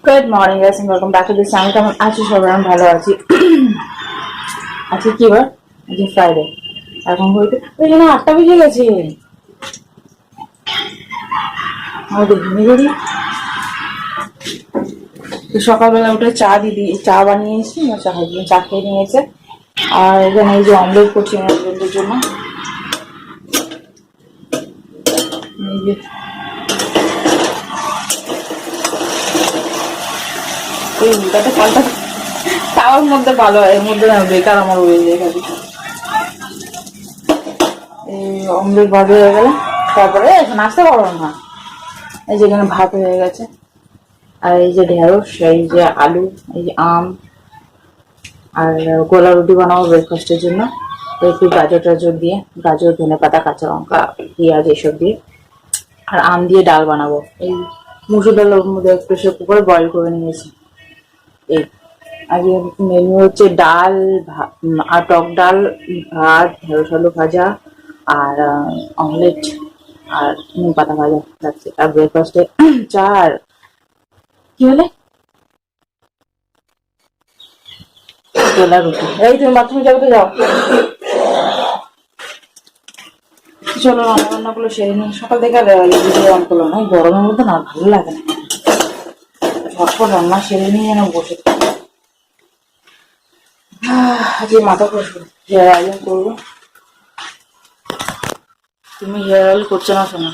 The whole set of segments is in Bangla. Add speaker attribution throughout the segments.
Speaker 1: Good morning guys and welcome back to this channel. কেমন আছি সবাই? আমি ভালো আছি। আজকে কি বার? আজকে ফ্রাইডে। এখন হইতে ওই জন্য 8টা বেজে গেছে। আমাদের ঘুমিয়ে গেলি। তো সকালবেলা উঠে চা বানিয়েছি, চা খেয়ে নিয়েছে। আর এখানে এই যে অমলেট করছি আমার হাজবেন্ডের জন্য। এই যে এই উল্টাতে পাল্টা তাওয়ার মধ্যে ভালো হয়, এর মধ্যে না বেকার আমার হয়ে যায় খালি। এই অমলেট ভাজা হয়ে গেলে তারপরে এখন আসতে পারবো না। এই যে এখানে ভাত হয়ে গেছে, আর এই যে ঢেঁড়স, এই যে আলু, এই যে আম, আর গোলা রুটি বানাবো ব্রেকফাস্টের জন্য। একটু গাজর টাজর দিয়ে, গাজর, ধনে পাতা, কাঁচা লঙ্কা, পেঁয়াজ এসব দিয়ে, আর আম দিয়ে ডাল বানাবো। এই মুসুর ডাল ওর মধ্যে প্রেসার কুকারে বয়েল করে নিয়েছি। এই আজকে মেনু হচ্ছে ডাল, আর টক ডাল, ভাত, ঢেঁড়স আলু ভাজা, আর অমলেট, আর নিম পাতা ভাজা যাচ্ছে। আর ব্রেকফাস্টে চা আর কি হলে গোলা রুটি। এই তুমি বাথরুমে যাবে তো যাও। চলো রান্না বান্নাগুলো সেরে নিই। সকাল থেকে ভিডিও অন করলো না, গরমের মধ্যে না ভালো লাগে না। ঝটপট রান্না সেরে নিয়ে যেন বসে আজকে মাথা কষবো, হেয়ার অয়েলিং করবো। তুমি হেয়ার অয়েল করছো না শোনা?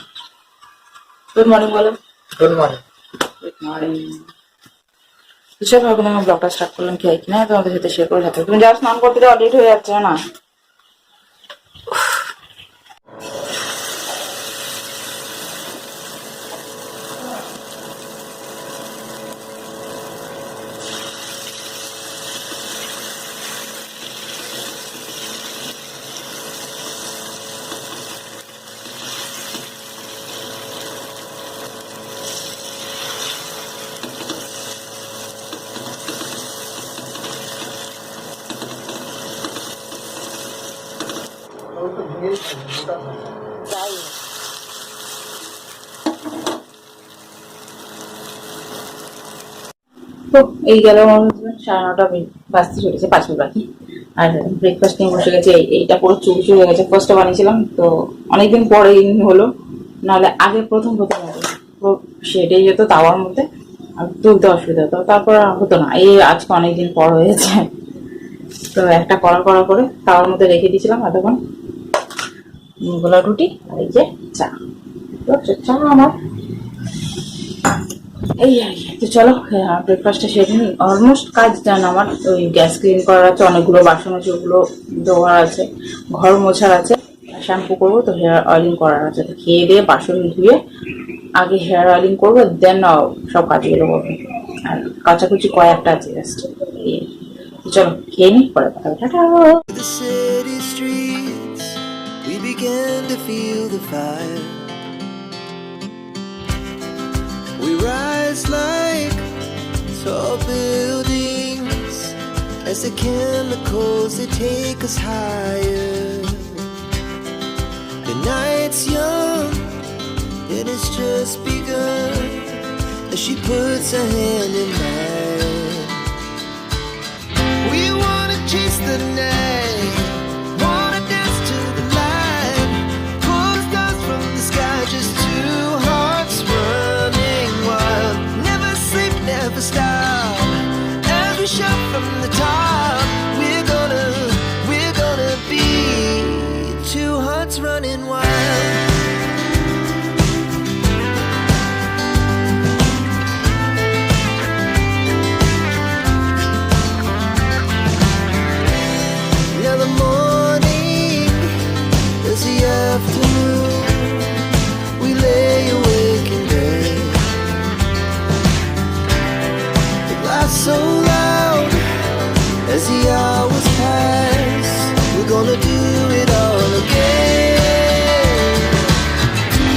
Speaker 1: গুড মর্নিং বলো।
Speaker 2: Good morning.
Speaker 1: Good morning. হিসাব এখন আমি ব্লগটা স্টার্ট করলাম কি হয় কিনা তোমাদের সাথে শেয়ার করে থাকো। তুমি যা স্নান করতে যাও লেট হয়ে যাচ্ছে না? তো এই গেল 9:30 বাজতে চলেছে, 5 মিনিট বাকি। আর ব্রেকফাস্ট নিয়ে বসে গেছে। এইটা পুরো চুরি হয়ে গেছে। ফার্স্টে বানিয়েছিলাম তো অনেকদিন পরে হলো, নাহলে আগে প্রথম হতো সেটাই যেত তাওয়ার মধ্যে, আর তুলতে অসুবিধা হতো। তারপর হতো না, এই আজকে অনেকদিন পর হয়েছে। তো একটা কড়া করে তাওয়ার মধ্যে রেখে দিয়েছিলাম এতক্ষণ। গোলা রুটি আর এই যে চা। তো চা আমার এই আর কি। তো চলো ব্রেকফাস্টটা সেরে নিই। অলমোস্ট কাজ ডান আমার। ওই গ্যাস ক্লিন করার আছে, অনেকগুলো বাসন আছে, ওগুলো ধোয়ার আছে, ঘর মোছার আছে, শ্যাম্পু করবো, তো হেয়ার অয়েলিং করার আছে। তো খেয়ে দিয়ে বাসন ধুয়ে আগে হেয়ার অয়েলিং করবো, দেন সব কাজগুলো করবো। আর কাচাকুচি কয়েকটা আছে জাস্ট। চলো খেয়ে নিই, পরে কথা হবে। Tata.
Speaker 2: The city streets, we began to feel the fire. We rise like tall buildings as the chemicals they take us higher. The night's young and it's just begun as she puts her hand in mine. We wanna chase the night, wanna dance to the light, pull the stars from the sky, just two hearts running wild. Never sleep, never stop, as we shout from the top. We're gonna be two hearts running wild. Now the morning is the afternoon. We lay awake in bed. The laughs so loud as the hours pass. We're gonna do it all again.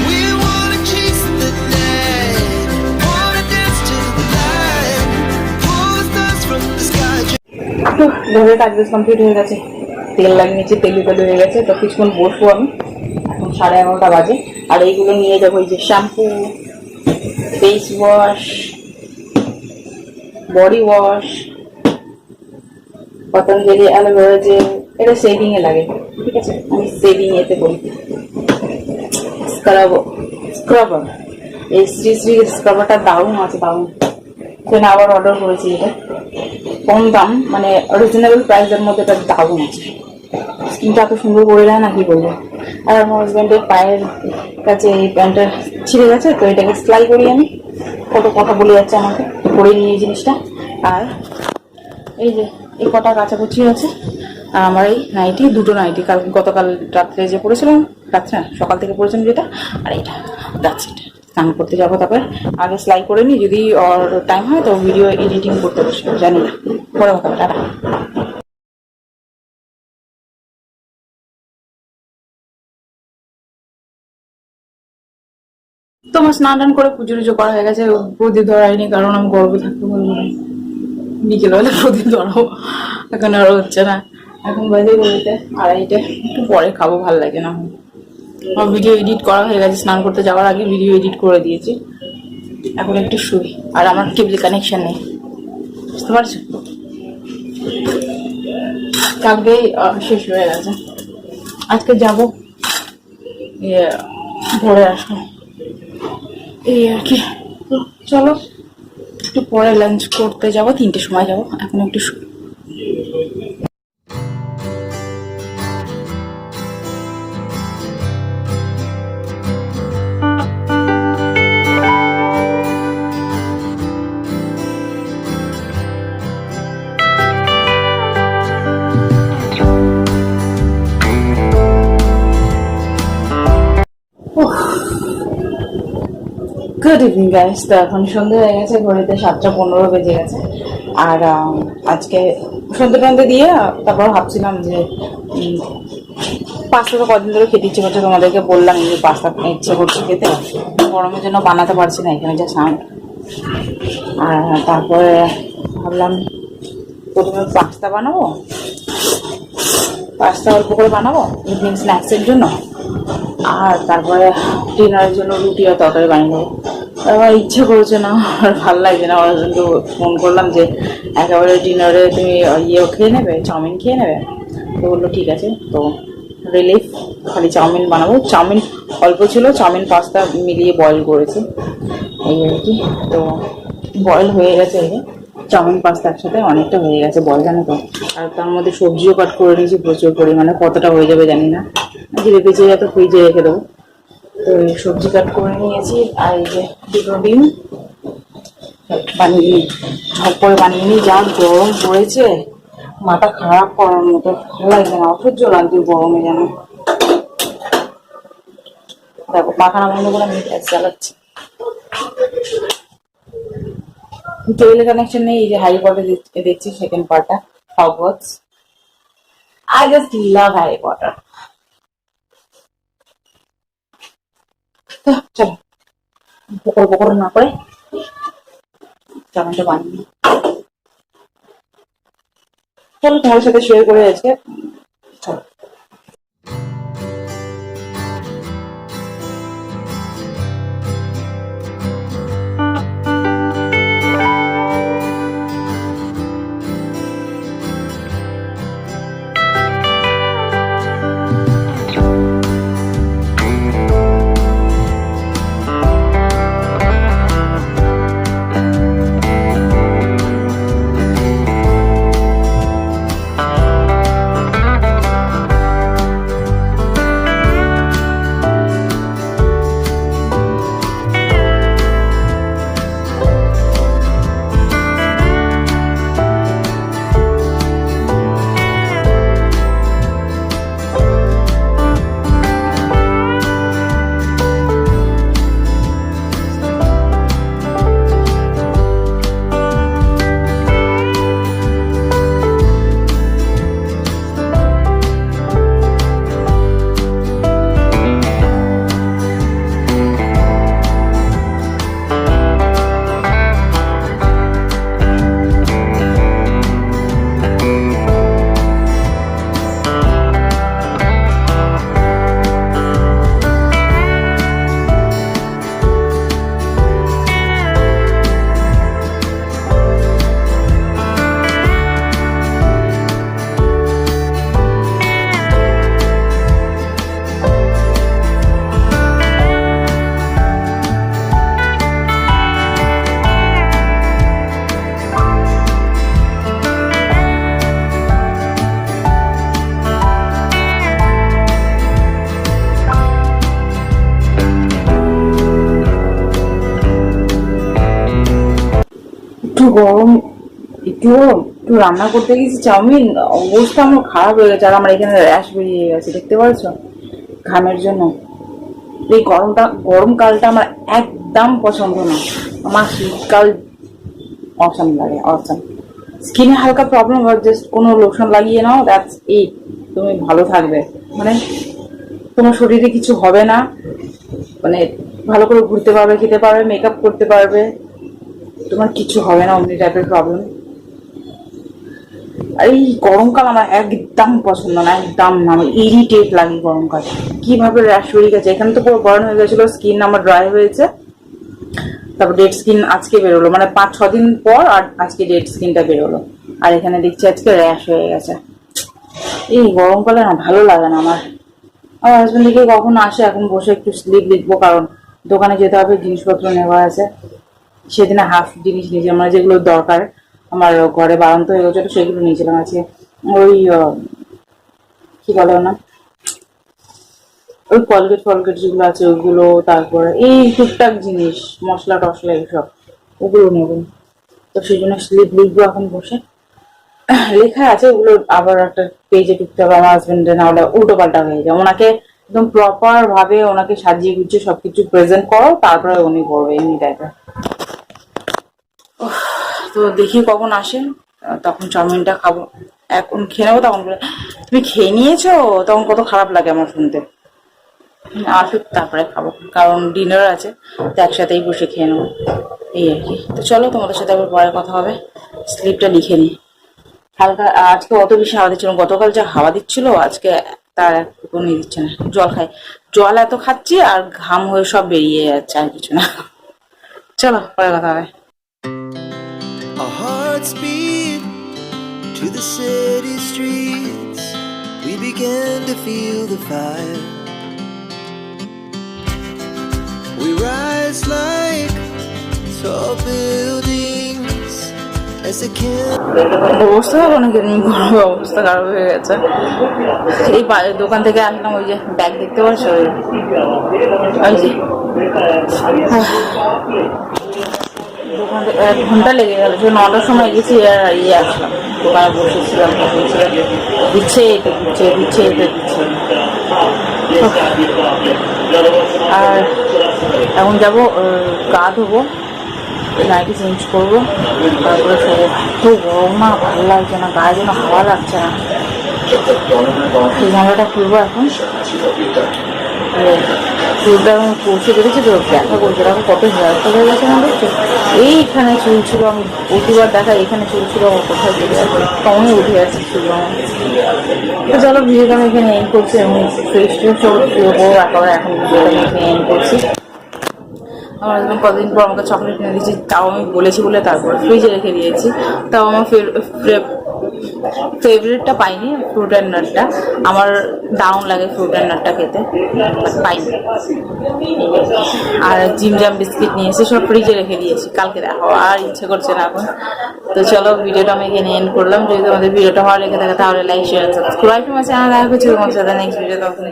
Speaker 2: We wanna chase the night, wanna dance to the light, pull the stars from the sky.
Speaker 1: তো ঘরের কাজ কমপ্লিট হয়ে গেছে, তেল লাগিয়েছি, তেল হয়ে গেছে। তো কিছুক্ষণ বসবো আমি। এখন 11:30 বাজে। আর এইগুলো নিয়ে যাবো, এই যে shampoo, face wash, body wash, Patanjali aloe vera gel, এটা শেভিং এ লাগে, ঠিক আছে, আমি শেভিং এতে করি। স্ক্রাবার, এই শ্রী শ্রী স্ক্রাবারটা দারুণ আছে, দারুণ। সেখানে আবার অর্ডার করেছি, এটা কম দাম, মানে রিজনেবল প্রাইসের মধ্যে এটা দারুণ আছে। স্কিনটা এত সুন্দর করে দেয় না, কি বলবো। আর আমার হাজব্যান্ডের পায়ের কাছে এই প্যান্টটা ছিঁড়ে গেছে, তো এটাকে সেলাই করি আমি। কত কথা বলে যাচ্ছে আমাকে, করে নিয়ে এই জিনিসটা। আর এই যে এই কটা কাচাকুচি আছে, আর আমার এই নাইটি, দুটো নাইটি, গতকাল রাত্রে যে পড়েছিলাম, রাত্রে না সকাল থেকে পড়েছিলাম যেটা, আর এইটা, দ্যাটস ইট। স্নান করতে যাবো, তারপরে আগে সেলাই করে নিই, যদি ওর টাইম হয় তো ভিডিও এডিটিং করতে বসে, জানি না, পরে কথা হবে, টাটা। তো আমার স্নান টান করে পুজো টুজো করা হয়ে গেছে, প্রদীপ ধরাইনি, কারণ আমি গর্বে থাকতে বলবো না, বিকেলবেলা প্রদীপ ধরাবো, এখন আর হচ্ছে না। এখন বাজে বলতে আড়াইটে, একটু পরে খাবো, ভালো লাগে না। আমার ভিডিও এডিট করা হয়ে গেছে, স্নান করতে যাওয়ার আগে ভিডিও এডিট করে দিয়েছি, এখন একটু শুই। আর আমার কেবল কানেকশন নেই, বুঝতে পারছো, কালকেই শেষ হয়ে গেছে। আজকে যাবো, ভোরে আসবো, এই আর কি। তো চলো, একটু পরে লাঞ্চ করতে যাবো, 3টের সময় যাবো, এখন একটু শুই। গুড ইভিনিং গাইস, তো এখন সন্ধ্যে হয়ে গেছে, ঘড়িতে 7টা 15 বেজে গেছে। আর আজকে সন্ধ্যে টন্ধে দিয়ে তারপর ভাবছিলাম যে পাস্তাটা কদিন ধরে খেতে ইচ্ছে করছে, তোমাদেরকে বললাম যে পাস্তা ইচ্ছে করছে খেতে, গরমের জন্য বানাতে পারছি না, এখানে যা সাউন্ড। আর তারপরে ভাবলাম প্রথমে পাস্তা বানাবো, পাস্তা অল্প করে বানাবো ইভিনিং স্ন্যাক্সের জন্য, আর তারপরে ডিনারের জন্য রুটি আর তরকারি বানিয়ে নেবো। আমার ইচ্ছে করছে না, আর ভালো লাগছে না। আমার হাজবেন্ডকে ফোন করলাম যে একেবারে ডিনারে তুমি ইয়েও খেয়ে নেবে, চাউমিন খেয়ে নেবে, তো বললো ঠিক আছে। তো রিলিফ, খালি চাউমিন বানাবো, চাউমিন অল্প ছিল, চাউমিন পাস্তা মিলিয়ে বয়েল করেছি, এই আর কি। তো বয়েল হয়ে গেছে, এই চাউমিন পাস্তা একসাথে অনেকটা হয়ে গেছে বয়েল, জানো তো। আর তার মধ্যে সবজিও কাট করে নিয়েছি প্রচুর পরিমাণে, কতটা হয়ে যাবে জানি না, ধীরে বেঁচে যা, তো ফ্রিজে রেখে দেবো। তো সবজি কাট করে নিয়েছি, আর এই যে দুটো ডিম বানিয়ে ঝপ করে বানিয়ে নিই। যা গরম পড়েছে, মাথা খারাপ করার মতো, ভালো লাগছে না, অসহ্য লাগছে গরমে যেন। দেখো পাখানা বন্ধ করে আমি গ্যাস চালাচ্ছি, টেবিল কানেকশন নেই। এই যে হ্যারি পটার দেখছি সেকেন্ড পার্টটা, Hogwarts. I just love Harry Potter. চলো বকর বকর না করে চাউমিনটা বানিয়ে, চলো তোমার সাথে শেয়ার করে আজকে। চলো। একটু গরম, একটু রান্না করতে গেছি চাউমিন, অবস্থা আমার খারাপ হয়ে গেছে। আর আমার এখানে র্যাশ বেরিয়ে গেছে, দেখতে পাচ্ছ, ঘামের জন্য। এই গরমকালটা আমার একদম পছন্দ না। আমার শীতকাল অসম লাগে, অসম। স্কিনে হালকা প্রবলেম হয়, জাস্ট কোনো লোশন লাগিয়ে নাও, দ্যাটস ইট, তুমি ভালো থাকবে। মানে তোমার শরীরে কিছু হবে না, মানে ভালো করে ঘুরতে পারবে, খেতে পারবে, মেকআপ করতে পারবে, তোমার কিছু হবে না অমনি টাইপের প্রবলেম। আর এই গরমকাল আমার একদম পছন্দ না, একদম না, আমার ইরিটেট লাগে গরমকাল। কিভাবে র্যাশ হয়ে গেছে, এখানে তো পুরো বার্ন হয়ে গেছিল, স্কিন আমার ড্রাই হয়েছে। তারপর ডেড স্কিন আজকে বেরোলো, মানে 5-6 দিন পর, আর আজকে ডেড স্কিনটা বেরোলো। আর এখানে দেখছি আজকে র্যাশ হয়ে গেছে। এই গরমকালে না ভালো লাগে না আমার। আমার হাজবেন্ড দিকে কখন আসে, এখন বসে একটু স্লিপ লিখবো, কারণ দোকানে যেতে হবে, জিনিসপত্র নেওয়া আছে। সেদিনে হাফ জিনিস নিয়েছি, আমার যেগুলো দরকার, আমার ঘরে বাড়ান্ত হয়ে গেছে, সেগুলো নিয়েছিলাম আজকে। ওই কি বলে না, ওই কলগেট যেগুলো আছে ওইগুলো, তারপরে এই টুকটাক জিনিস, মশলা টশলা এইসব, ওগুলো নেব। তো সেই জন্য স্লিপ লিখবো এখন বসে। লেখা আছে ওগুলো, আবার একটা পেজে ঢুকতে হবে আমার হাজবেন্ডের, না হলে উল্টো পাল্টা হয়ে যায়। ওনাকে একদম প্রপার ভাবে ওনাকে সাজিয়ে গুছিয়ে সবকিছু প্রেজেন্ট করো, তারপরে উনি পড়বে, এমনি টাইপের। তো দেখি কখন আসেন, তখন চাউমিনটা খাবো। এখন খেয়ে নেবো, তখন বলে তুমি খেয়ে নিয়েছো, তখন কত খারাপ লাগে আমার শুনতে। আসুক তারপরে খাবো, কারণ ডিনার আছে, তো একসাথেই বসে খেয়ে নেবো, এই আর কি। তো চলো, তোমাদের সাথে আবার পরে কথা হবে। স্লিপটা লিখে নিই। হালকা আজকে অত বেশি হাওয়া দিচ্ছিল, গতকাল যা হাওয়া দিচ্ছিল আজকে তার একটুকু নিয়ে দিচ্ছে না। জল খাই, জল এত খাচ্ছি আর ঘাম হয়ে সব বেরিয়ে যাচ্ছে, আর কিছু না। চলো পরে কথা হবে।
Speaker 2: Our hearts beat to the city streets. We began to feel the fire. We rise like tall buildings as the
Speaker 1: অবস্থা অনেক অবস্থা খারাপ হয়ে গেছে। এই দোকান থেকে আসলাম, ওই যে ব্যাগ দেখতে পাচ্ছ, ওই যে দোকান 1 ঘন্টা লেগে গেল। 9টার সময় গেছি আর আসলাম, দোকানে বসেছিলাম, দিচ্ছে এটা দিচ্ছে, দিচ্ছে এটা দিচ্ছে। আর এখন যাবো, গা ধোবো, নাইটি চেঞ্জ করবো, তারপরে শোবো। এত গরম না, ভালো লাগছে না, গায়ে যেন হাওয়া লাগছে না। সেই জানলাটা খুলবো এখন। চুলটা আমি পৌঁছে বেরিয়েছি তো, দেখা করছে, দেখো কত হেয়ার ফল হয়ে গেছে না, দেখছো? এইখানে চুল ছিল, আমি প্রতিবার দেখা এখানে চুল ছিল, আমার কোথায় চলে যাচ্ছে, কমই উঠে যাচ্ছে চুল আমার। তো চলো, ভিডিওটা আমি এখানে এন্ড করছি, এবং ফ্রেশ ট্রেশ সব শুরু একেবারে এখন ভিডিওটা আমি এখানে এন্ড করছি। আমার একদম কতদিন পর আমাকে চকলেট কিনে দিয়েছি, তাও আমি বলেছি বলে তারপর ফ্রিজে রেখে দিয়েছি। তাও আমার ফেভারিটটা পাইনি, ফ্রুট অ্যান্ড নাটটা। আমার দারুণ লাগে ফ্রুট অ্যান্ড নাটটা খেতে, পাইনি। আর জিমজাম বিস্কিট নিয়েছি, সব ফ্রিজে রেখে দিয়েছি, কালকে দেখো, আর ইচ্ছে করছে না এখন। তো চলো, ভিডিওটা আমি এখানে এন্ড করলাম। যদি তোমাদের ভিডিওটা ভালো লেগে থাকে তাহলে লাইক শেয়ার সাবস্ক্রাইব, তোমার চ্যানেল দেখা করছি তোমার সাথে নেক্সট ভিডিও। তখন